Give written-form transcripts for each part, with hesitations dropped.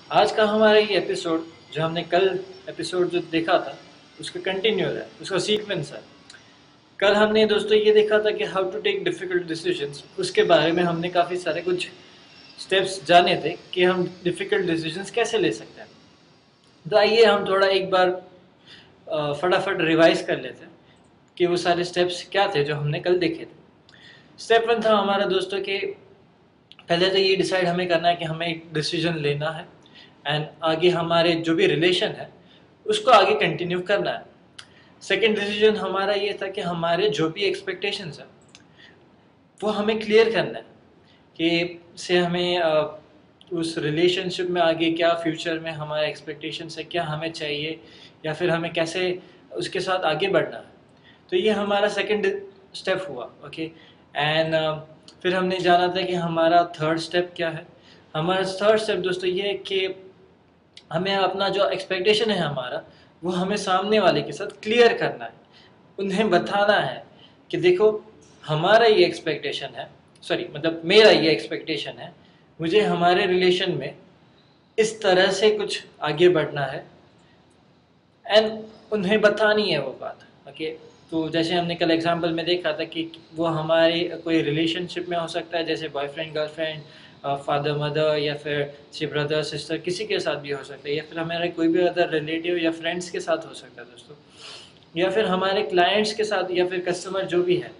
आज का हमारा ये एपिसोड जो हमने कल एपिसोड जो देखा था उसका कंटिन्यूअर है, उसका सीक्वेंस है। कल हमने दोस्तों ये देखा था कि how to take difficult decisions, उसके बारे में हमने काफ़ी सारे कुछ स्टेप्स जाने थे कि हम डिफिकल्ट डिसीजंस कैसे ले सकते हैं। तो आइए हम थोड़ा एक बार फटाफट रिवाइज कर लेते हैं कि वो सारे स्टेप्स क्या थे जो हमने कल देखे थे। स्टेप वन था हमारा दोस्तों कि पहले तो ये डिसाइड हमें करना है कि हमें एक डिसीजन लेना है एंड आगे हमारे जो भी रिलेशन है उसको आगे कंटिन्यू करना है। सेकंड डिसीजन हमारा ये था कि हमारे जो भी एक्सपेक्टेशंस है वो हमें क्लियर करना है कि से हमें उस रिलेशनशिप में आगे क्या फ्यूचर में हमारे एक्सपेक्टेशंस है, क्या हमें चाहिए या फिर हमें कैसे उसके साथ आगे बढ़ना है। तो ये हमारा सेकंड स्टेप हुआ। ओके एंड फिर हमने जाना था कि हमारा थर्ड स्टेप क्या है। हमारा थर्ड स्टेप दोस्तों ये है कि हमें अपना जो एक्सपेक्टेशन है हमारा वो हमें सामने वाले के साथ क्लियर करना है, उन्हें बताना है कि देखो हमारा ये एक्सपेक्टेशन है, सॉरी मतलब मेरा ये एक्सपेक्टेशन है, मुझे हमारे रिलेशन में इस तरह से कुछ आगे बढ़ना है एंड उन्हें बतानी है वो बात। ओके तो जैसे हमने कल एग्जांपल में देखा था कि वो हमारे कोई रिलेशनशिप में हो सकता है, जैसे बॉयफ्रेंड गर्लफ्रेंड, फादर मदर या फिर सी ब्रदर सिस्टर, किसी के साथ भी हो सकता है, या फिर हमारे कोई भी अदर रिलेटिव या फ्रेंड्स के साथ हो सकता है दोस्तों, या फिर हमारे क्लाइंट्स के साथ या फिर कस्टमर जो भी है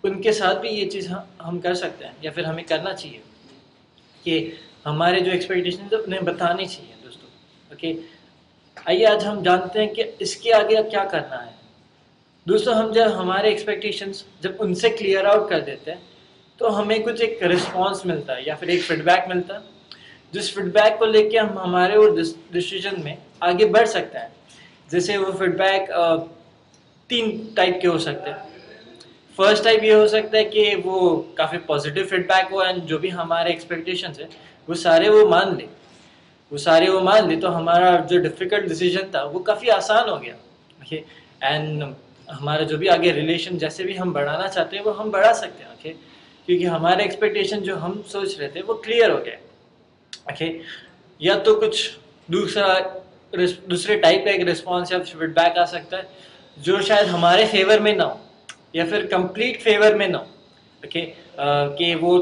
उनके साथ भी ये चीज़ हम कर सकते हैं या फिर हमें करना चाहिए कि हमारे जो एक्सपेक्टेशन है उन्हें बतानी चाहिए दोस्तों। ओके आइए आज हम जानते हैं कि इसके आगे अब क्या करना है। दोस्तों हम जब हमारे एक्सपेक्टेशंस जब उनसे क्लियर आउट कर देते हैं तो हमें कुछ एक रिस्पॉन्स मिलता है या फिर एक फीडबैक मिलता है, जिस फीडबैक को लेके हम हमारे वो डिसीजन में आगे बढ़ सकते हैं। जैसे वो फीडबैक तीन टाइप के हो सकते हैं। फर्स्ट टाइप ये हो सकता है कि वो काफ़ी पॉजिटिव फीडबैक हो एंड जो भी हमारे एक्सपेक्टेशंस है वो सारे वो मान ले, वो सारे वो मान ले तो हमारा जो डिफ़िकल्ट डिसीजन था वो काफ़ी आसान हो गया। ओके एंड हमारा जो भी आगे रिलेशन जैसे भी हम बढ़ाना चाहते हैं वो हम बढ़ा सकते हैं। ओके क्योंकि हमारे एक्सपेक्टेशन जो हम सोच रहे थे वो क्लियर हो गए। ओके या तो कुछ दूसरा दूसरे टाइप का एक रिस्पॉन्स या फीडबैक आ सकता है जो शायद हमारे फेवर में ना हो या फिर कंप्लीट फेवर में ना हो। ओके कि वो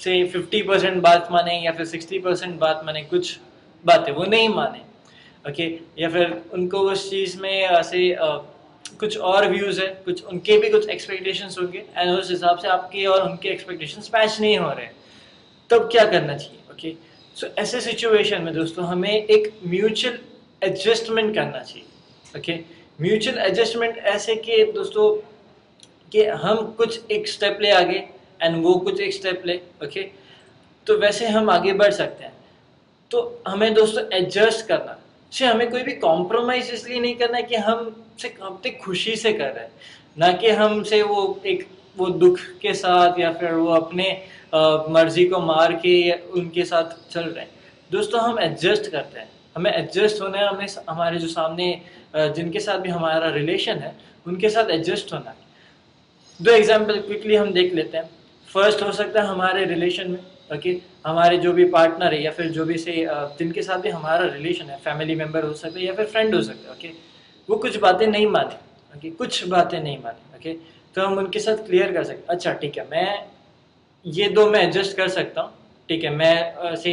से 50% बात माने या फिर 60% बात माने, कुछ बातें वो नहीं माने। ओके या फिर उनको उस चीज़ में ऐसे कुछ और व्यूज़ है, कुछ उनके भी कुछ एक्सपेक्टेशंस होंगे एंड उस हिसाब से आपके और उनके एक्सपेक्टेशंस मैच नहीं हो रहे, तब क्या करना चाहिए। ओके सो ऐसे सिचुएशन में दोस्तों हमें एक म्यूचुअल एडजस्टमेंट करना चाहिए। ओके म्यूचुअल एडजस्टमेंट ऐसे कि दोस्तों कि हम कुछ एक स्टेप ले आगे एंड वो कुछ एक स्टेप ले। ओके तो वैसे हम आगे बढ़ सकते हैं। तो हमें दोस्तों एडजस्ट करना से हमें कोई भी कॉम्प्रोमाइज इसलिए नहीं करना है कि हम से अपनी खुशी से कर रहे हैं, ना कि हमसे वो एक वो दुख के साथ या फिर वो अपने मर्जी को मार के उनके साथ चल रहे हैं। दोस्तों हम एडजस्ट करते हैं, हमें एडजस्ट होना है, हमें हमारे जो सामने जिनके साथ भी हमारा रिलेशन है उनके साथ एडजस्ट होना है। दो एग्जाम्पल क्विकली हम देख लेते हैं। फर्स्ट हो सकता है हमारे रिलेशन में। ओके हमारे जो भी पार्टनर है या फिर जो भी से जिनके साथ भी हमारा रिलेशन है, फैमिली मेम्बर हो सकता है या फिर फ्रेंड हो सकता है। ओके वो कुछ बातें नहीं माने, ओके कुछ बातें नहीं माने। ओके तो हम उनके साथ क्लियर कर सकते, अच्छा ठीक है मैं ये दो मैं एडजस्ट कर सकता हूँ। ठीक है मैं से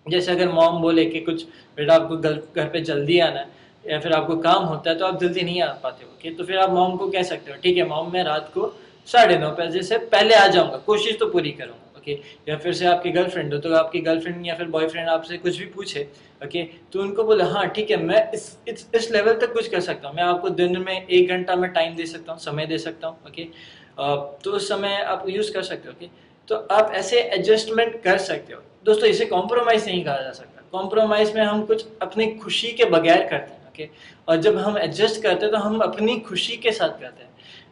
जैसे अगर मॉम बोले कि कुछ बेटा आपको घर पे जल्दी आना है या फिर आपको काम होता है तो आप जल्दी नहीं आ पाते हो, ओके तो फिर आप मॉम को कह सकते हो ठीक है मॉम मैं रात को 9:30 से पहले आ जाऊंगा, कोशिश तो पूरी करूंगा। ओके या फिर से आपकी गर्लफ्रेंड हो तो आपकी गर्लफ्रेंड या फिर बॉयफ्रेंड आपसे कुछ भी पूछे, ओके तो उनको बोले हाँ ठीक है मैं इस लेवल तक कुछ कर सकता हूँ, मैं आपको दिन में 1 घंटा में टाइम दे सकता हूँ, समय दे सकता हूँ। ओके तो उस समय आप यूज़ कर सकते हो। ओके तो आप ऐसे एडजस्टमेंट कर सकते हो दोस्तों, इसे कॉम्प्रोमाइज़ नहीं कहा जा सकता। कॉम्प्रोमाइज़ में हम कुछ अपनी खुशी के बगैर करते हैं। ओके और जब हम एडजस्ट करते हैं तो हम अपनी खुशी के साथ करते हैं।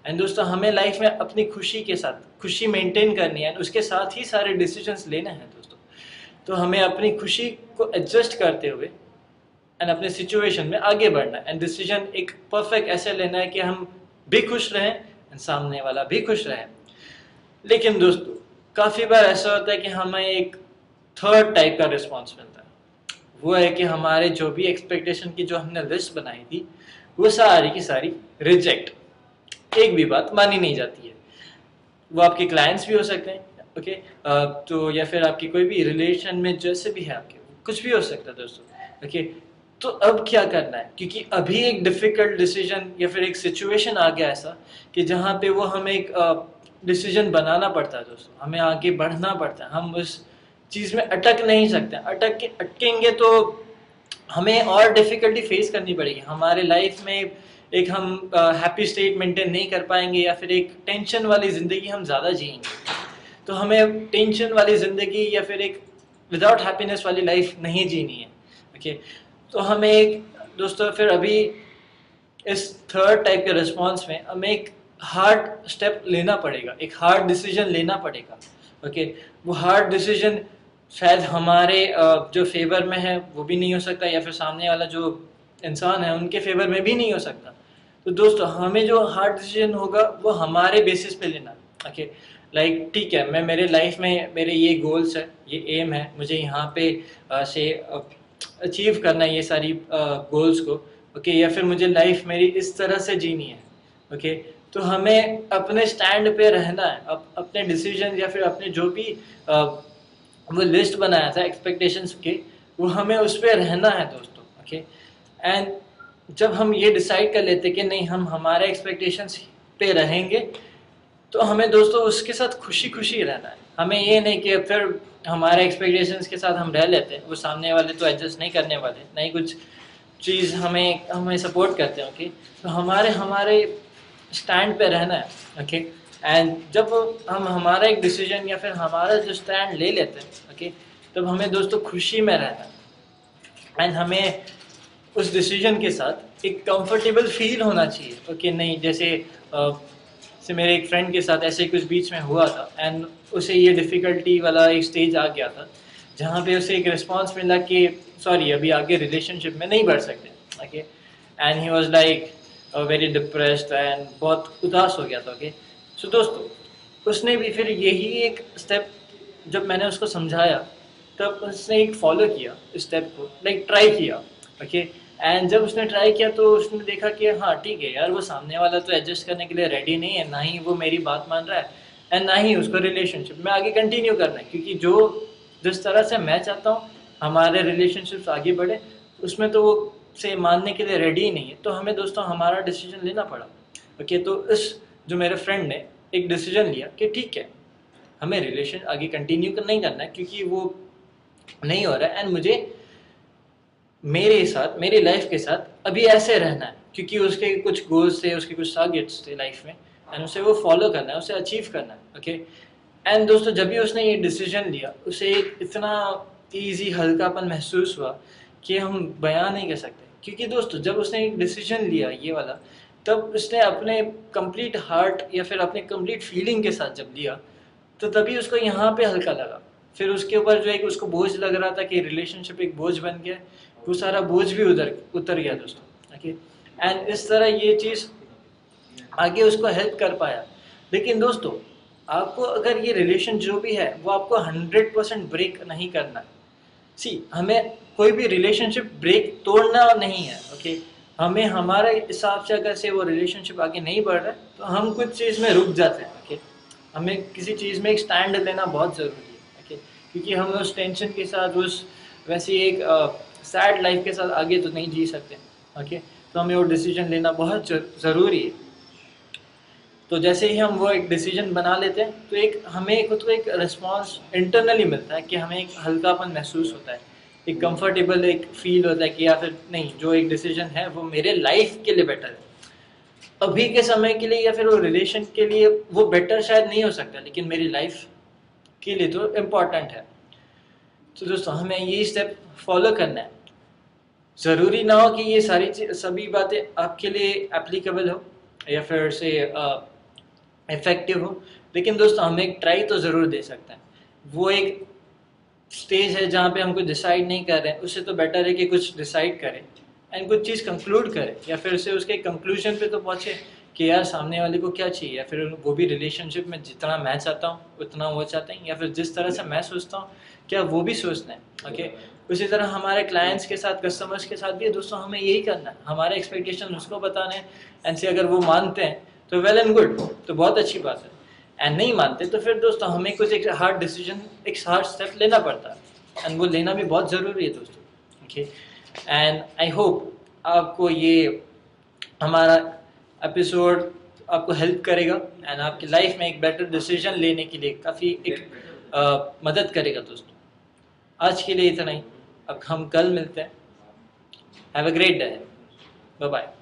एंड दोस्तों हमें लाइफ में अपनी खुशी के साथ खुशी मेंटेन करनी है, उसके साथ ही सारे डिसीजंस लेने हैं दोस्तों। तो हमें अपनी खुशी को एडजस्ट करते हुए एंड अपने सिचुएशन में आगे बढ़ना है एंड डिसीजन एक परफेक्ट ऐसे लेना है कि हम भी खुश रहें एंड सामने वाला भी खुश रहे। लेकिन दोस्तों काफ़ी बार ऐसा होता है कि हमें एक थर्ड टाइप का रिस्पॉन्स मिलता है। वो है कि हमारे जो भी एक्सपेक्टेशन की जो हमने लिस्ट बनाई थी वो सारी की सारी रिजेक्ट, एक भी बात मानी नहीं जाती है। वो आपके क्लाइंट्स भी हो सकते हैं, ओके, तो या फिर आपकी कोई भी रिलेशन में जैसे भी है आपके, कुछ भी हो सकता है दोस्तों, ओके। तो अब क्या करना है, क्योंकि अभी एक डिफिकल्ट डिसीजन या फिर एक सिचुएशन आ गया ऐसा कि जहाँ पे वो हमें एक डिसीजन बनाना पड़ता है दोस्तों, हमें आगे बढ़ना पड़ता है, हम उस चीज़ में अटक नहीं सकते, अटकेंगे तो हमें और डिफ़िकल्टी फेस करनी पड़ेगी हमारे लाइफ में। एक हम हैप्पी स्टेट मेंटेन नहीं कर पाएंगे या फिर एक टेंशन वाली ज़िंदगी हम ज़्यादा जिएंगे। तो हमें टेंशन वाली ज़िंदगी या फिर एक विदाउट हैप्पीनेस वाली लाइफ नहीं जीनी है, ओके। तो हमें एक दोस्तों फिर अभी इस थर्ड टाइप के रिस्पॉन्स में हमें एक हार्ड स्टेप लेना पड़ेगा, एक हार्ड डिसीजन लेना पड़ेगा, ओके। वो हार्ड डिसीजन शायद हमारे जो फेवर में है वो भी नहीं हो सकता, या फिर सामने वाला जो इंसान है उनके फेवर में भी नहीं हो सकता। तो दोस्तों हमें जो हार्ड डिसीजन होगा वो हमारे बेसिस पे लेना, ओके। लाइक ठीक है, मैं मेरे लाइफ में मेरे ये गोल्स है, ये एम है, मुझे यहाँ पे से अचीव करना है ये सारी गोल्स को, ओके। या फिर मुझे लाइफ मेरी इस तरह से जीनी है, ओके। तो हमें अपने स्टैंड पे रहना है, अपने डिसीजन या फिर अपने जो भी वो लिस्ट बनाया था एक्सपेक्टेशंस के, वो हमें उस पर रहना है दोस्तों, ओके। एंड जब हम ये डिसाइड कर लेते कि नहीं हम हमारे एक्सपेक्टेशंस पे रहेंगे, तो हमें दोस्तों उसके साथ खुशी खुशी रहना है। हमें ये नहीं कि फिर हमारे एक्सपेक्टेशंस के साथ हम रह लेते हैं, वो सामने वाले तो एडजस्ट नहीं करने वाले, नहीं कुछ चीज़ हमें हमें सपोर्ट करते हैं, ओके। तो हमारे हमारे स्टैंड पे रहना है, ओके। एंड जब हम हमारा एक डिसीजन या फिर हमारा जो स्टैंड ले लेते हैं, ओके, तब हमें दोस्तों खुशी में रहना है। एंड हमें उस डिसीजन के साथ एक कंफर्टेबल फील होना चाहिए, ओके। नहीं जैसे से मेरे एक फ्रेंड के साथ ऐसे कुछ बीच में हुआ था, एंड उसे ये डिफ़िकल्टी वाला एक स्टेज आ गया था जहाँ पे उसे एक रिस्पांस मिला कि सॉरी अभी आगे रिलेशनशिप में नहीं बढ़ सकते, okay. And he was like very depressed and बहुत उदास हो गया था, ओके। सो दोस्तों उसने भी फिर यही एक स्टेप जब मैंने उसको समझाया, तब उसने एक फॉलो किया इस स्टेप को, लाइक ट्राई किया, ओके। एंड जब उसने ट्राई किया तो उसने देखा कि हाँ ठीक है यार, वो सामने वाला तो एडजस्ट करने के लिए रेडी नहीं है, ना ही वो मेरी बात मान रहा है, एंड ना ही उसको रिलेशनशिप में आगे कंटिन्यू करना है, क्योंकि जो जिस तरह से मैं चाहता हूँ हमारे रिलेशनशिप्स आगे बढ़े, उसमें तो वो से मानने के लिए रेडी ही नहीं है। तो हमें दोस्तों हमारा डिसीजन लेना पड़ा, ओके। तो इस जो मेरे फ्रेंड ने एक डिसीजन लिया कि ठीक है हमें रिलेशन आगे कंटिन्यू नहीं करना है, क्योंकि वो नहीं हो रहा है, एंड मुझे मेरे साथ मेरी लाइफ के साथ अभी ऐसे रहना है, क्योंकि उसके कुछ गोल्स थे, उसके कुछ टारगेट्स थे लाइफ में, एंड उसे वो फॉलो करना है, उसे अचीव करना है, ओके। एंड दोस्तों जब भी उसने ये डिसीजन लिया, उसे इतना ईजी हल्कापन महसूस हुआ कि हम बयान नहीं कर सकते। क्योंकि दोस्तों जब उसने एक डिसीजन लिया ये वाला, तब उसने अपने कंप्लीट हार्ट या फिर अपने कंप्लीट फीलिंग के साथ जब लिया, तो तभी उसको यहाँ पे हल्का लगा। फिर उसके ऊपर जो एक उसको बोझ लग रहा था कि रिलेशनशिप एक बोझ बन गया, वो सारा बोझ भी उतर गया दोस्तों, ओके। एंड इस तरह ये चीज़ आगे उसको हेल्प कर पाया। लेकिन दोस्तों आपको अगर ये रिलेशन जो भी है वो आपको 100% ब्रेक नहीं करना है। सी हमें कोई भी रिलेशनशिप ब्रेक तोड़ना नहीं है, ओके। हमें हमारे हिसाब से अगर से वो रिलेशनशिप आगे नहीं बढ़ रहा है तो हम कुछ चीज़ में रुक जाते हैं, ओके। हमें किसी चीज़ में एक स्टैंड लेना बहुत ज़रूरी है, ओके। क्योंकि हम उस टेंशन के साथ उस वैसी एक सैड लाइफ के साथ आगे तो नहीं जी सकते, ओके। तो हमें वो डिसीजन लेना बहुत ज़रूरी है। तो जैसे ही हम वो एक डिसीजन बना लेते हैं तो एक हमें खुद को एक रिस्पॉन्स इंटरनली मिलता है कि हमें एक हल्कापन महसूस होता है, एक कंफर्टेबल एक फील होता है कि या फिर नहीं जो एक डिसीजन है वो मेरे लाइफ के लिए बेटर है। अभी के समय के लिए या फिर वो रिलेशन के लिए वो बेटर शायद नहीं हो सकता, लेकिन मेरी लाइफ के लिए तो इम्पॉर्टेंट है। तो दोस्तों हमें ये स्टेप फॉलो करना है। ज़रूरी ना हो कि ये सारी सभी बातें आपके लिए एप्लीकेबल हो या फिर से इफ़ेक्टिव हो, लेकिन दोस्तों हम एक ट्राई तो ज़रूर दे सकते हैं। वो एक स्टेज है जहाँ पे हम कुछ डिसाइड नहीं कर रहे हैं, उससे तो बेटर है कि कुछ डिसाइड करें एंड कुछ चीज़ कंक्लूड करें, या फिर से उसके कंक्लूजन पे तो पहुँचे कि यार सामने वाले को क्या चाहिए, या फिर वो भी रिलेशनशिप में जितना मैं चाहता हूँ उतना वो चाहते हैं, या फिर जिस तरह से मैं सोचता हूँ क्या वो भी सोचते हैं। ओके, उसी तरह हमारे क्लाइंट्स के साथ, कस्टमर्स के साथ भी दोस्तों हमें यही करना है, हमारे एक्सपेक्टेशन उसको बताने हैं, एंड से अगर वो मानते हैं तो वेल एंड गुड, तो बहुत अच्छी बात है, एंड नहीं मानते तो फिर दोस्तों हमें कुछ एक हार्ड डिसीजन, एक हार्ड स्टेप लेना पड़ता है, एंड वो लेना भी बहुत ज़रूरी है दोस्तों। ओके, एंड आई होप आपको ये हमारा एपिसोड आपको हेल्प करेगा, एंड आपकी लाइफ में एक बेटर डिसीजन लेने के लिए काफ़ी एक मदद करेगा दोस्तों। आज के लिए इतना ही, अब हम कल मिलते हैं। Have a great day, bye bye.